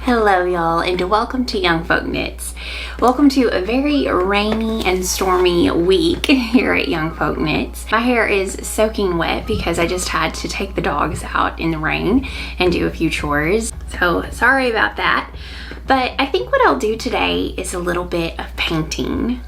Hello y'all, and welcome to YoungFolkKnits. Welcome to a very rainy and stormy week here at YoungFolkKnits. My hair is soaking wet because I just had to take the dogs out in the rain and do a few chores. So sorry about that. But I think what I'll do today is a little bit of painting.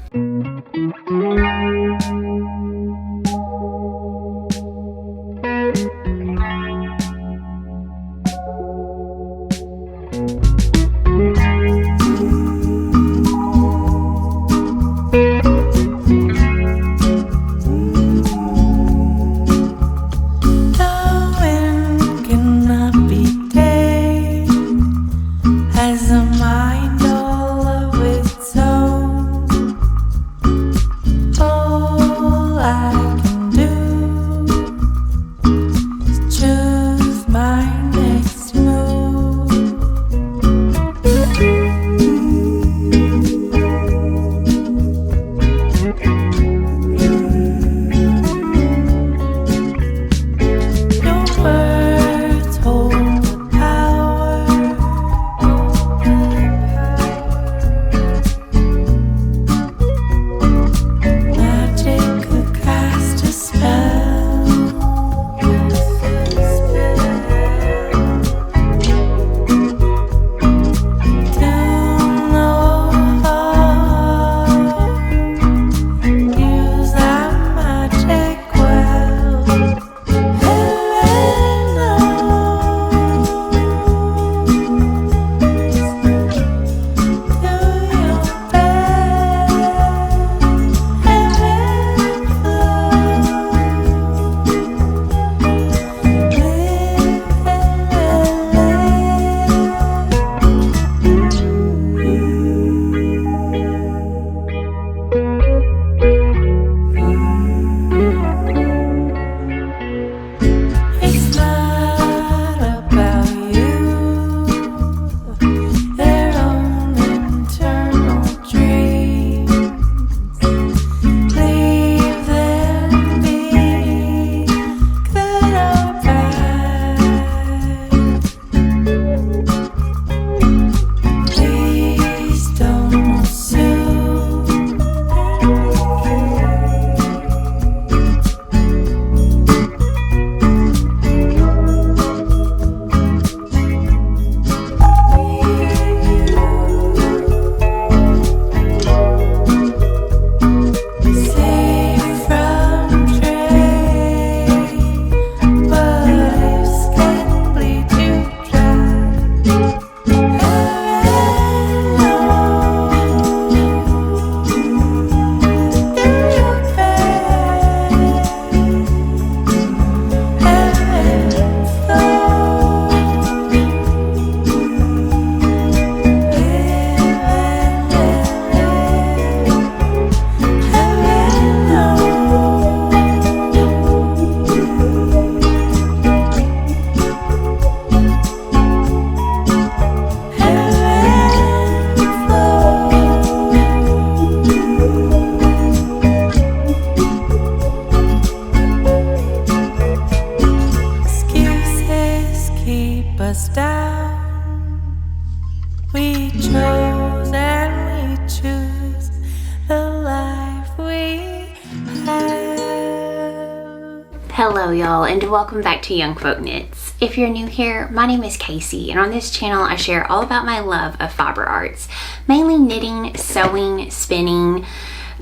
Hello y'all, and welcome back to YoungFolkKnits. If you're new here, my name is Casey, and on this channel I share all about my love of fiber arts, mainly knitting, sewing, spinning,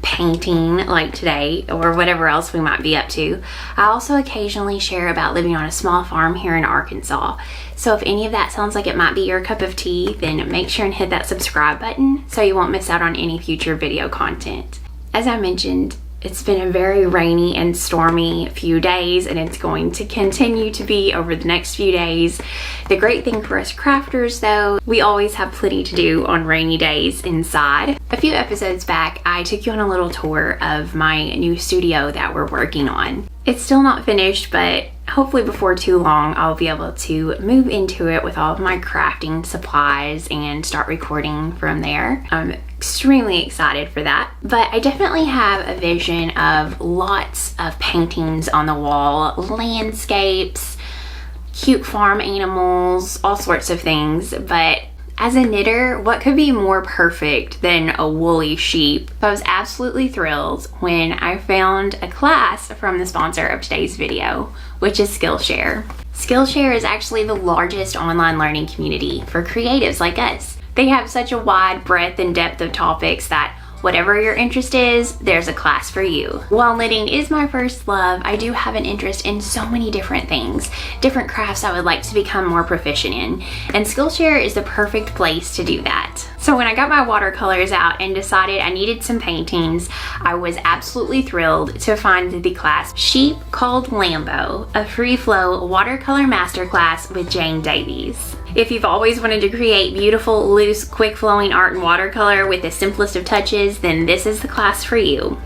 painting like today, or whatever else we might be up to. I also occasionally share about living on a small farm here in Arkansas. So if any of that sounds like it might be your cup of tea, then make sure and hit that subscribe button so you won't miss out on any future video content. As I mentioned, it's been a very rainy and stormy few days, and it's going to continue to be over the next few days. The great thing for us crafters though, we always have plenty to do on rainy days inside. A few episodes back, I took you on a little tour of my new studio that we're working on. It's still not finished, but hopefully before too long I'll be able to move into it with all of my crafting supplies and start recording from there. I'm extremely excited for that. But I definitely have a vision of lots of paintings on the wall, landscapes, cute farm animals, all sorts of things. But As a knitter, what could be more perfect than a woolly sheep? I was absolutely thrilled when I found a class from the sponsor of today's video, which is Skillshare. Skillshare is actually the largest online learning community for creatives like us. They have such a wide breadth and depth of topics that whatever your interest is, there's a class for you. While knitting is my first love, I do have an interest in so many different things, different crafts I would like to become more proficient in, and Skillshare is the perfect place to do that. So when I got my watercolors out and decided I needed some paintings, I was absolutely thrilled to find the class Sheep Called Lambo, a free flow watercolor masterclass with Jane Davies. If you've always wanted to create beautiful, loose, quick flowing art in watercolor with the simplest of touches, then this is the class for you.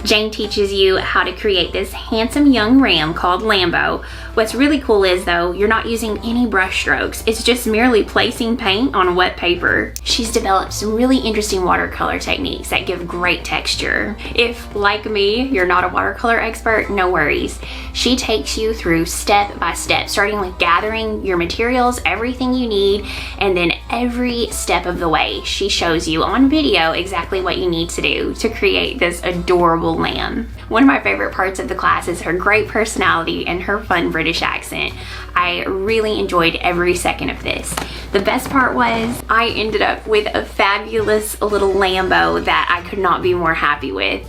Jane teaches you how to create this handsome young ram called Lambo. What's really cool is though, you're not using any brush strokes. It's just merely placing paint on wet paper. She's developed some really interesting watercolor techniques that give great texture. If, like me, you're not a watercolor expert, no worries. She takes you through step by step, starting with gathering your materials, everything you need, and then every step of the way, she shows you on video exactly what you need to do to create this adorable lamb. One of my favorite parts of the class is her great personality and her fun British accent. I really enjoyed every second of this. The best part was I ended up with a fabulous little Lambo that I could not be more happy with.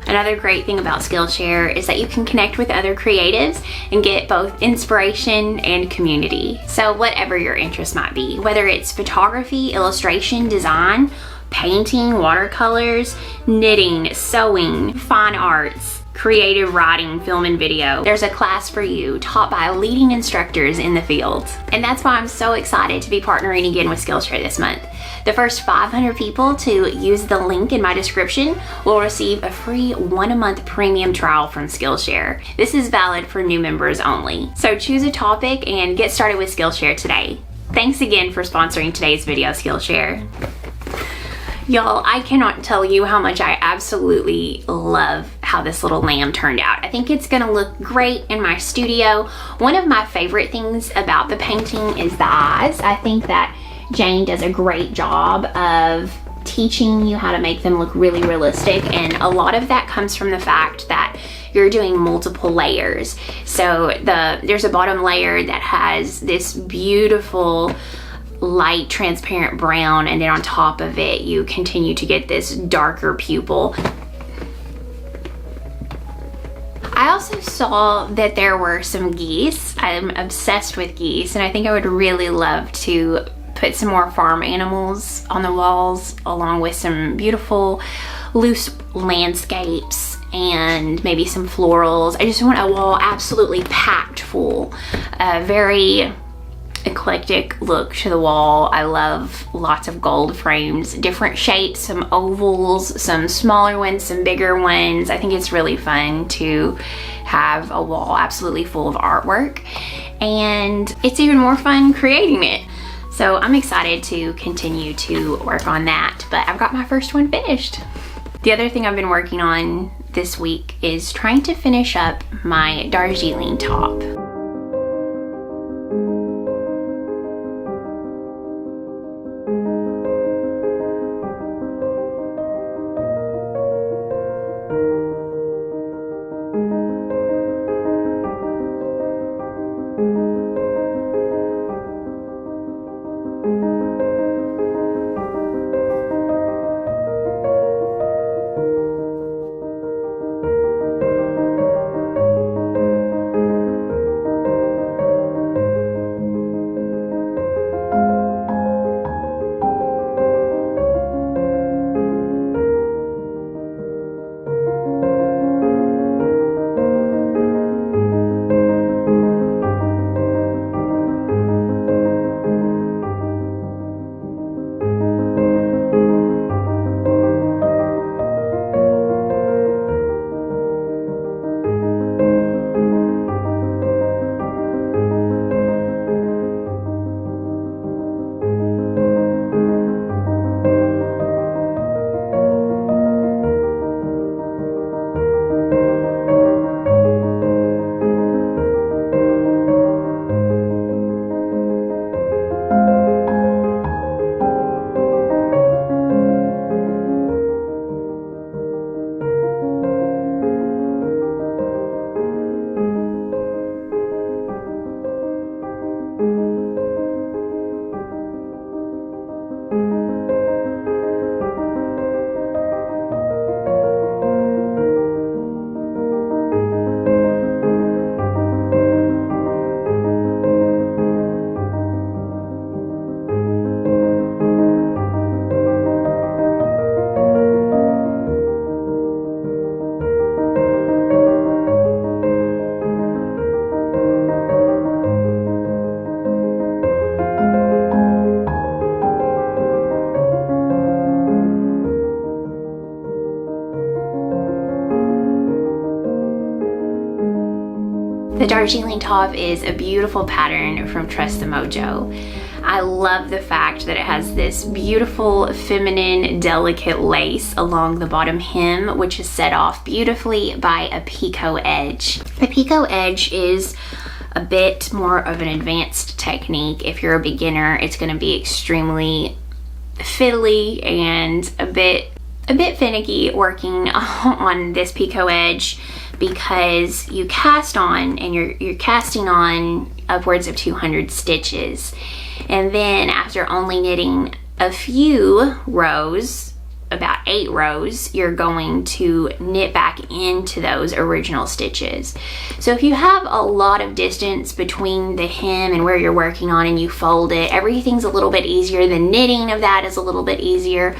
Another great thing about Skillshare is that you can connect with other creatives and get both inspiration and community. So whatever your interest might be, whether it's photography, illustration, design, painting, watercolors, knitting, sewing, fine arts, creative writing, film and video, there's a class for you taught by leading instructors in the field. And that's why I'm so excited to be partnering again with Skillshare this month. The first 500 people to use the link in my description will receive a free 1-month premium trial from Skillshare. This is valid for new members only. So choose a topic and get started with Skillshare today. Thanks again for sponsoring today's video, Skillshare. Y'all, I cannot tell you how much I absolutely love how this little lamb turned out. I think it's gonna look great in my studio. One of my favorite things about the painting is the eyes. I think that Jane does a great job of teaching you how to make them look really realistic, and a lot of that comes from the fact that you're doing multiple layers. So there's a bottom layer that has this beautiful light transparent brown, and then on top of it you continue to get this darker pupil. I also saw that there were some geese. I'm obsessed with geese, and I think I would really love to put some more farm animals on the walls along with some beautiful loose landscapes and maybe some florals. I just want a wall absolutely packed full. Very eclectic look to the wall. I love lots of gold frames, different shapes, some ovals, some smaller ones, some bigger ones. I think it's really fun to have a wall absolutely full of artwork, and it's even more fun creating it. So I'm excited to continue to work on that, but I've got my first one finished. The other thing I've been working on this week is trying to finish up my Darjeeling top. Darjeeling top is a beautiful pattern from Trust the Mojo. I love the fact that it has this beautiful, feminine, delicate lace along the bottom hem, which is set off beautifully by a picot edge. The picot edge is a bit more of an advanced technique. If you're a beginner, it's going to be extremely fiddly and a bit finicky working on this picot edge, because you cast on and you're casting on upwards of 200 stitches, and then after only knitting a few rows, about 8 rows, you're going to knit back into those original stitches. So if you have a lot of distance between the hem and where you're working on and you fold it, everything's a little bit easier. The knitting of that is a little bit easier.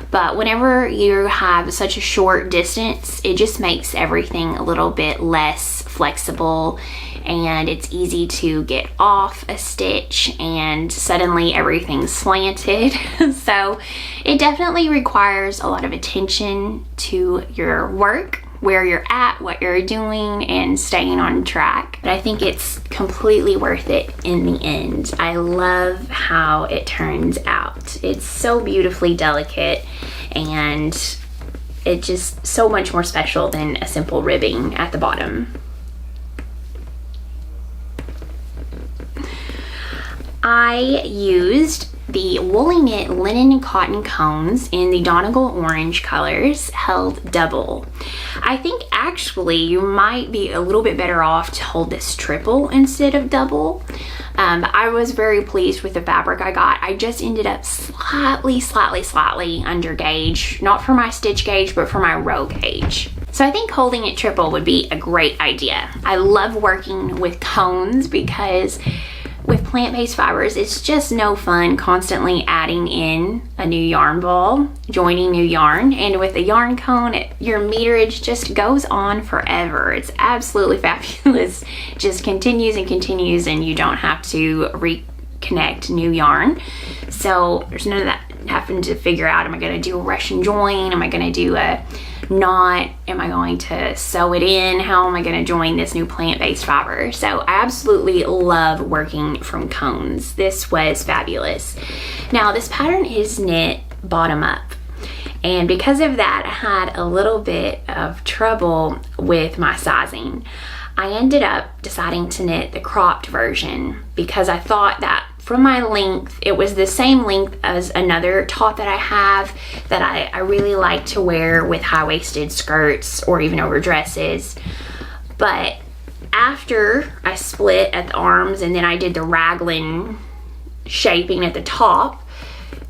But whenever you have such a short distance, it just makes everything a little bit less flexible, and it's easy to get off a stitch and suddenly everything's slanted. So it definitely requires a lot of attention to your work, where you're at, what you're doing, and staying on track. But I think it's completely worth it in the end. I love how it turns out. It's so beautifully delicate, and it's just so much more special than a simple ribbing at the bottom. I used the Woolly Knit linen and cotton cones in the Donegal orange colors, held double. I think actually you might be a little bit better off to hold this triple instead of double. I was very pleased with the fabric I got. I just ended up slightly under gauge, not for my stitch gauge, but for my row gauge. So I think holding it triple would be a great idea. I love working with cones because with plant-based fibers, it's just no fun constantly adding in a new yarn ball, joining new yarn, and with a yarn cone, your meterage just goes on forever. It's absolutely fabulous. Just continues and continues, and you don't have to reconnect new yarn. So there's none of that having to figure out, am I going to do a Russian join? Am I going to do a knot? Am I going to sew it in? How am I going to join this new plant-based fiber? So I absolutely love working from cones. This was fabulous. Now this pattern is knit bottom up, and because of that I had a little bit of trouble with my sizing. I ended up deciding to knit the cropped version because I thought that from my length, it was the same length as another top that I have that I really like to wear with high-waisted skirts or even over dresses. But after I split at the arms and then I did the raglan shaping at the top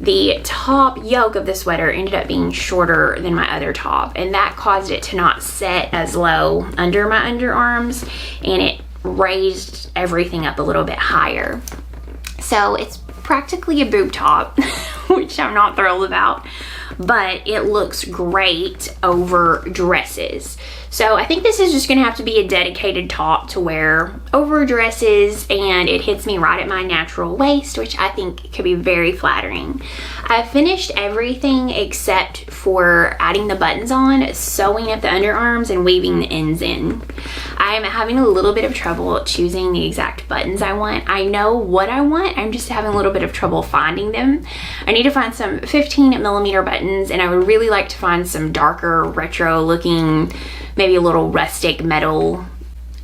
yoke of the sweater ended up being shorter than my other top, and that caused it to not set as low under my underarms, and it raised everything up a little bit higher. So it's practically a boob top, which I'm not thrilled about, but it looks great over dresses. So I think this is just gonna have to be a dedicated top to wear over dresses, and it hits me right at my natural waist, which I think could be very flattering. I finished everything except for adding the buttons on, sewing up the underarms, and weaving the ends in. I'm having a little bit of trouble choosing the exact buttons I want. I know what I want, I'm just having a little bit of trouble finding them. I need to find some 15mm buttons, and I would really like to find some darker retro looking, maybe a little rustic metal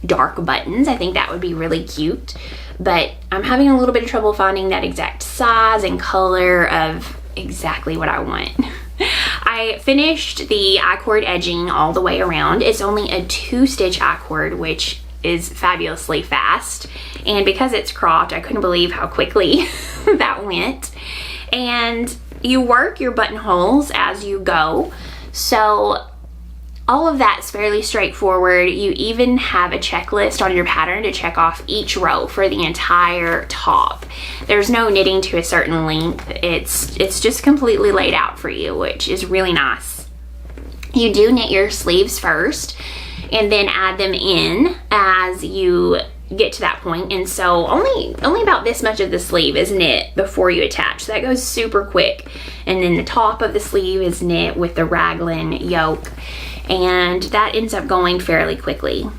dark buttons. I think that would be really cute, but I'm having a little bit of trouble finding that exact size and color of exactly what I want. I finished the I-cord edging all the way around. It's only a 2-stitch I-cord, which is fabulously fast, and because it's cropped, I couldn't believe how quickly that went. And you work your buttonholes as you go, so all of that's fairly straightforward. You even have a checklist on your pattern to check off each row for the entire top. There's no knitting to a certain length. It's just completely laid out for you, which is really nice. You do knit your sleeves first and then add them in as you get to that point, and so only about this much of the sleeve is knit before you attach, so that goes super quick. And then the top of the sleeve is knit with the raglan yoke, and that ends up going fairly quickly.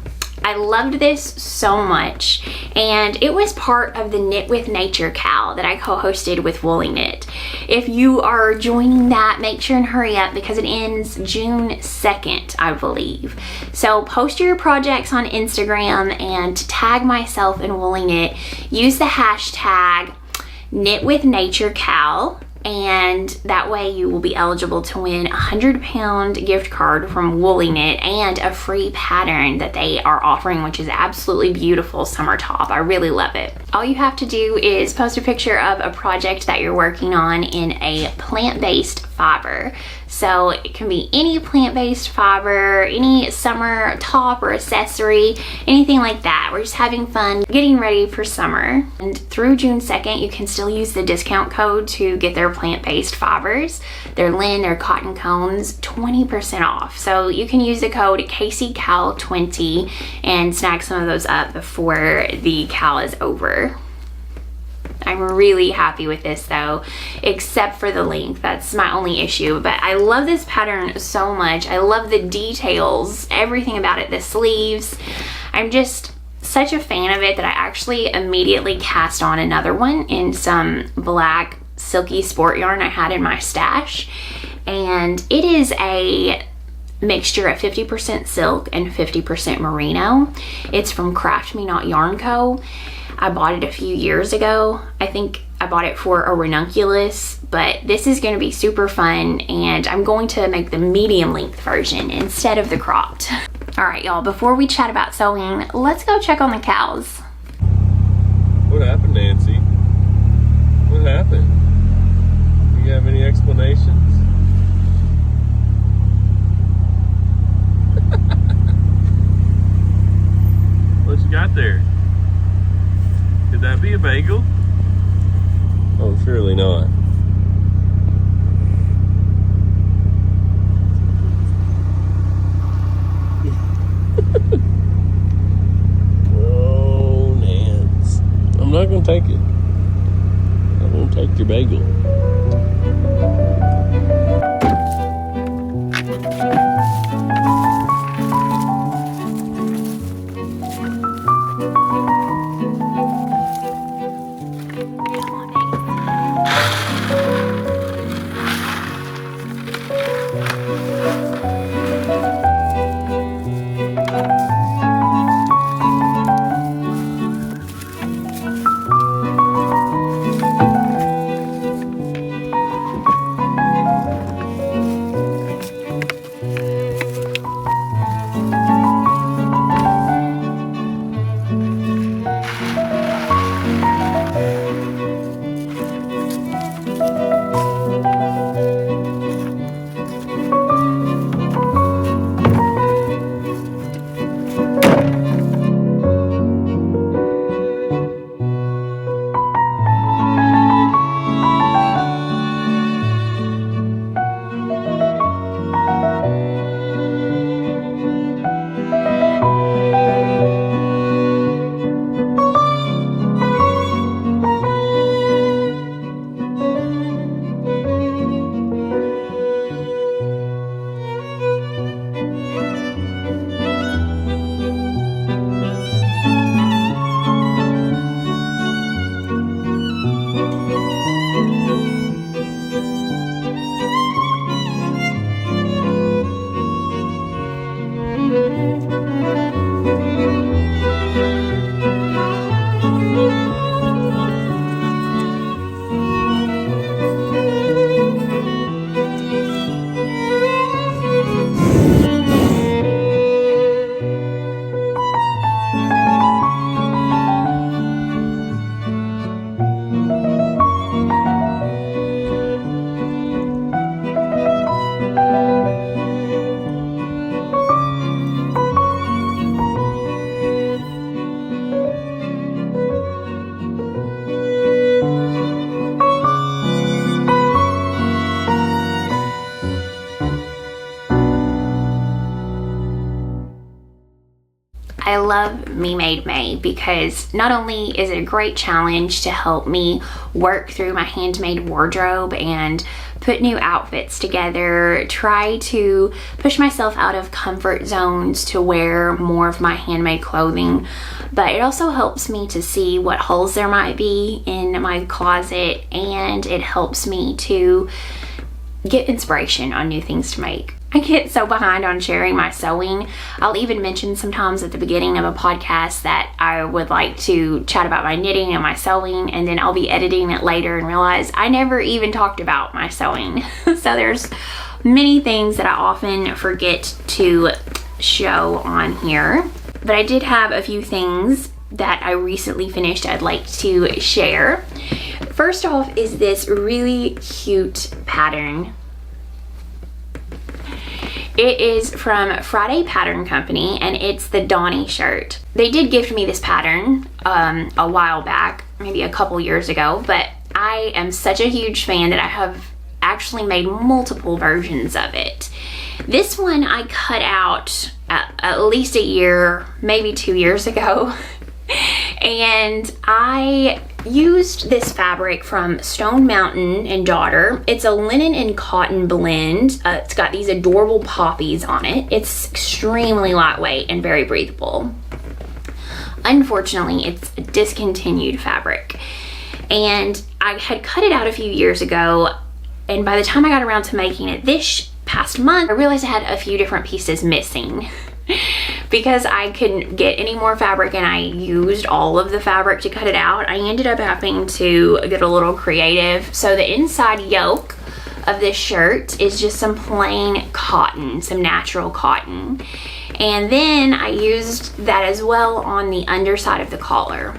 I loved this so much, and it was part of the Knit with Nature Cal that I co-hosted with Woolly Knit. If you are joining that, make sure and hurry up because it ends June 2nd, I believe. So post your projects on Instagram and tag myself and Woolly Knit. Use the hashtag Knit with Nature Cal, and that way you will be eligible to win a £100 gift card from Woolly Knit and a free pattern that they are offering, which is absolutely beautiful summer top. I really love it. All you have to do is post a picture of a project that you're working on in a plant-based fiber. So it can be any plant-based fiber, any summer top or accessory, anything like that. We're just having fun getting ready for summer. And through June 2nd, you can still use the discount code to get their plant-based fibers, their linen, their cotton cones, 20% off. So you can use the code KCAL20 and snag some of those up before the cal is over. I'm really happy with this though, except for the length. That's my only issue, but I love this pattern so much. I love the details, everything about it, the sleeves. I'm just such a fan of it that I actually immediately cast on another one in some black silky sport yarn I had in my stash, and it is a mixture of 50% silk and 50% merino. It's from Craft Me Not Yarn Co. I bought it a few years ago. I think I bought it for a ranunculus, but this is going to be super fun, and I'm going to make the medium length version instead of the cropped. All right, y'all, before we chat about sewing, let's go check on the cows. What happened, Nancy? What happened? You have any explanations? What you got there? Could that be a bagel? Oh, surely not. Oh, Nance. I'm not gonna take it. I won't take your bagel. I love MemadeMay because not only is it a great challenge to help me work through my handmade wardrobe and put new outfits together, try to push myself out of comfort zones to wear more of my handmade clothing. But it also helps me to see what holes there might be in my closet, and it helps me to get inspiration on new things to make. I get so behind on sharing my sewing. I'll even mention sometimes at the beginning of a podcast that I would like to chat about my knitting and my sewing, and then I'll be editing it later and realize I never even talked about my sewing. So there's many things that I often forget to show on here. But I did have a few things that I recently finished I'd like to share. First off is this really cute pattern. It is from Friday Pattern Company, and it's the Donny shirt. They did gift me this pattern a while back, maybe a couple years ago, but I am such a huge fan that I have actually made multiple versions of it. This one I cut out at least a year, maybe 2 years ago. And I used this fabric from Stone Mountain and Daughter. It's a linen and cotton blend. It's got these adorable poppies on it. It's extremely lightweight and very breathable. Unfortunately, it's a discontinued fabric. And I had cut it out a few years ago, and by the time I got around to making it this past month, I realized I had a few different pieces missing. Because I couldn't get any more fabric and I used all of the fabric to cut it out, I ended up having to get a little creative. So the inside yoke of this shirt is just some plain cotton, some natural cotton. And then I used that as well on the underside of the collar.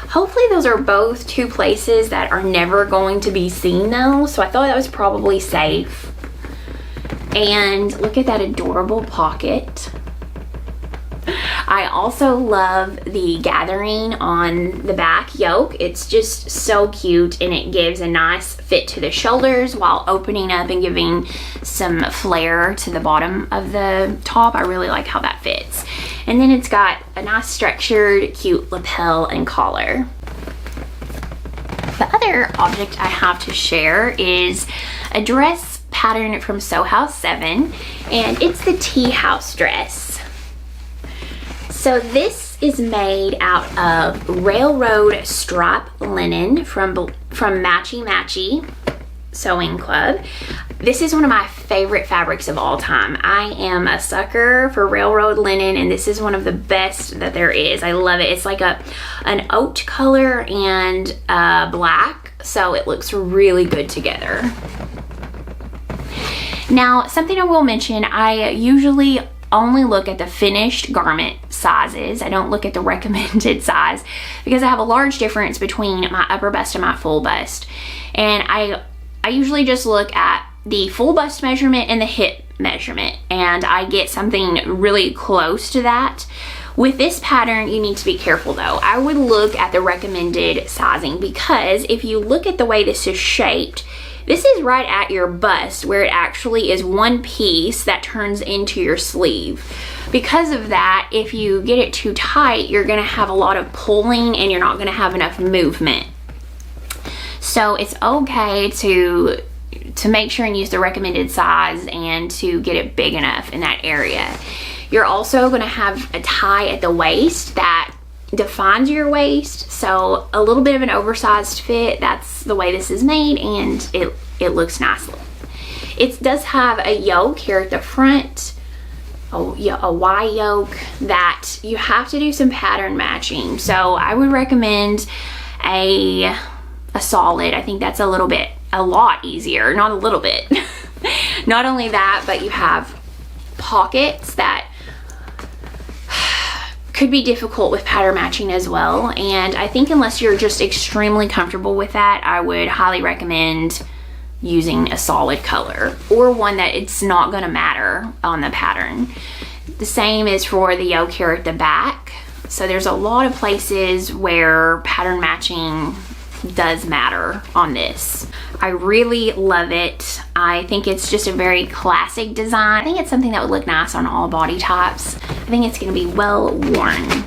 Hopefully those are both two places that are never going to be seen though, so I thought that was probably safe. And look at that adorable pocket. I also love the gathering on the back yoke. It's just so cute, and it gives a nice fit to the shoulders while opening up and giving some flare to the bottom of the top. I really like how that fits. And then it's got a nice structured, cute lapel and collar. The other object I have to share is a dress pattern from Sew House 7, and it's the tea house dress. So this is made out of railroad stripe linen from Matchy Matchy Sewing Club. This is one of my favorite fabrics of all time. I am a sucker for railroad linen, and this is one of the best that there is. I love it. It's like an oat color and black, so it looks really good together. Now, something I will mention, I usually only look at the finished garment sizes. I don't look at the recommended size because I have a large difference between my upper bust and my full bust. And I usually just look at the full bust measurement and the hip measurement, and I get something really close to that. With this pattern, you need to be careful though. I would look at the recommended sizing, because if you look at the way this is shaped, this is right at your bust where it actually is one piece that turns into your sleeve. Because of that, if you get it too tight, you're gonna have a lot of pulling and you're not gonna have enough movement. So it's okay to make sure and use the recommended size and to get it big enough in that area. You're also gonna have a tie at the waist that defines your waist, so a little bit of an oversized fit. That's the way this is made, and it looks nicely. It does have a yoke here at the front, a Y yoke, that you have to do some pattern matching. So I would recommend a solid. I think that's a lot easier, not a little bit. Not only that, but you have pockets that could be difficult with pattern matching as well, and I think unless you're just extremely comfortable with that, I would highly recommend using a solid color or one that it's not going to matter on the pattern. The same is for the yoke here at the back. So there's a lot of places where pattern matching does matter on this. I really love it. I think it's just a very classic design. I think it's something that would look nice on all body types. I think it's gonna be well worn.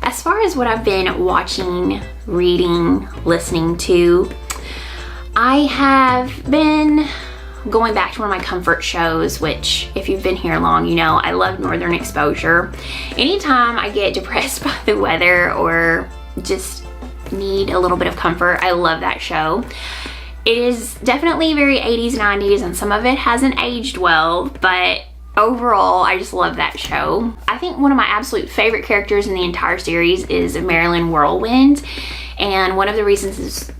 As far as what I've been watching, reading, listening to, I have been going back to one of my comfort shows, which if you've been here long, you know I love Northern Exposure. Anytime I get depressed by the weather or just need a little bit of comfort, I love that show. It is definitely very 80s, 90s, and some of it hasn't aged well, but overall, I just love that show. I think one of my absolute favorite characters in the entire series is Marilyn Whirlwind, and one of the reasons is,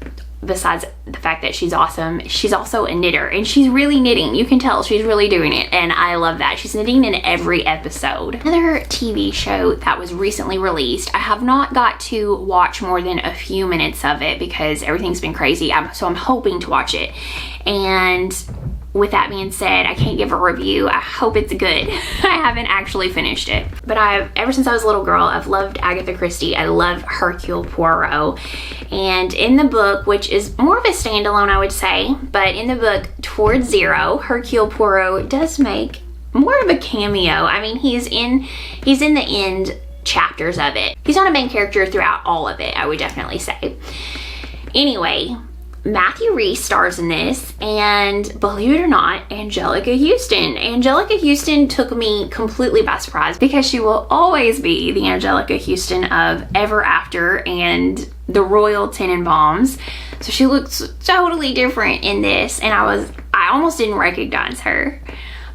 besides the fact that she's awesome, she's also a knitter, and she's really knitting. You can tell she's really doing it, and I love that. She's knitting in every episode. Another TV show that was recently released, I have not got to watch more than a few minutes of it because everything's been crazy, so I'm hoping to watch it. And with that being said, I can't give a review. I hope it's good. I haven't actually finished it. But ever since I was a little girl, I've loved Agatha Christie. I love Hercule Poirot. And in the book, which is more of a standalone, I would say, but in the book Towards Zero, Hercule Poirot does make more of a cameo. I mean, he's in the end chapters of it. He's not a main character throughout all of it, I would definitely say. Anyway, Matthew Rhys stars in this, and believe it or not, Angelica Houston. Angelica Houston took me completely by surprise because she will always be the Angelica Houston of Ever After and the Royal Tenenbaums. So she looks totally different in this, and I almost didn't recognize her.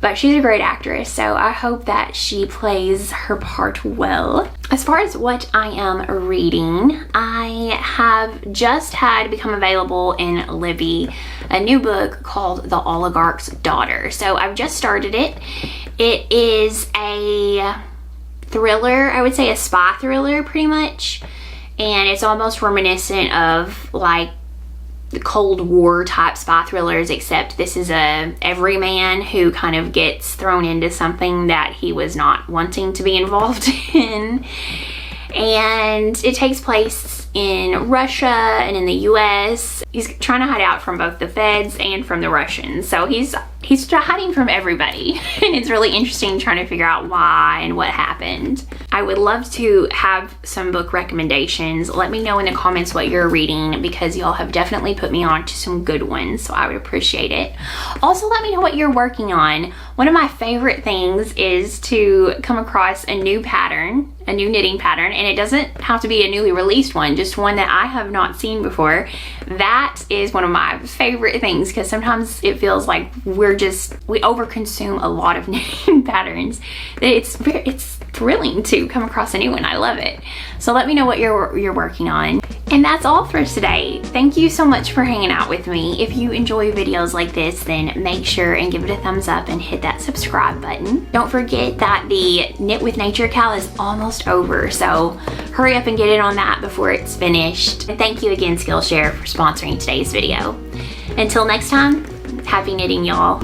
But she's a great actress, so I hope that she plays her part well. As far as what I am reading, I have just had become available in Libby a new book called The Oligarch's Daughter. So I've just started it. It is a thriller, I would say a spy thriller pretty much. And it's almost reminiscent of like the Cold War type spy thrillers, except this is a everyman who kind of gets thrown into something that he was not wanting to be involved in. And it takes place in Russia and in the US. He's trying to hide out from both the feds and from the Russians. So he's hiding from everybody. And it's really interesting trying to figure out why and what happened. I would love to have some book recommendations. Let me know in the comments what you're reading because y'all have definitely put me on to some good ones, so I would appreciate it. Also, let me know what you're working on. One of my favorite things is to come across a new pattern, a new knitting pattern, and it doesn't have to be a newly released one, just one that I have not seen before. That is one of my favorite things because sometimes it feels like we overconsume a lot of knitting patterns. It's thrilling to come across a new one. I love it. So let me know what you're working on. And that's all for today. Thank you so much for hanging out with me. If you enjoy videos like this, then make sure and give it a thumbs up and hit that subscribe button. Don't forget that the Knit with Nature Cal is almost over, so hurry up and get it on that before it's finished. And thank you again, Skillshare, for sponsoring today's video. Until next time, happy knitting, y'all.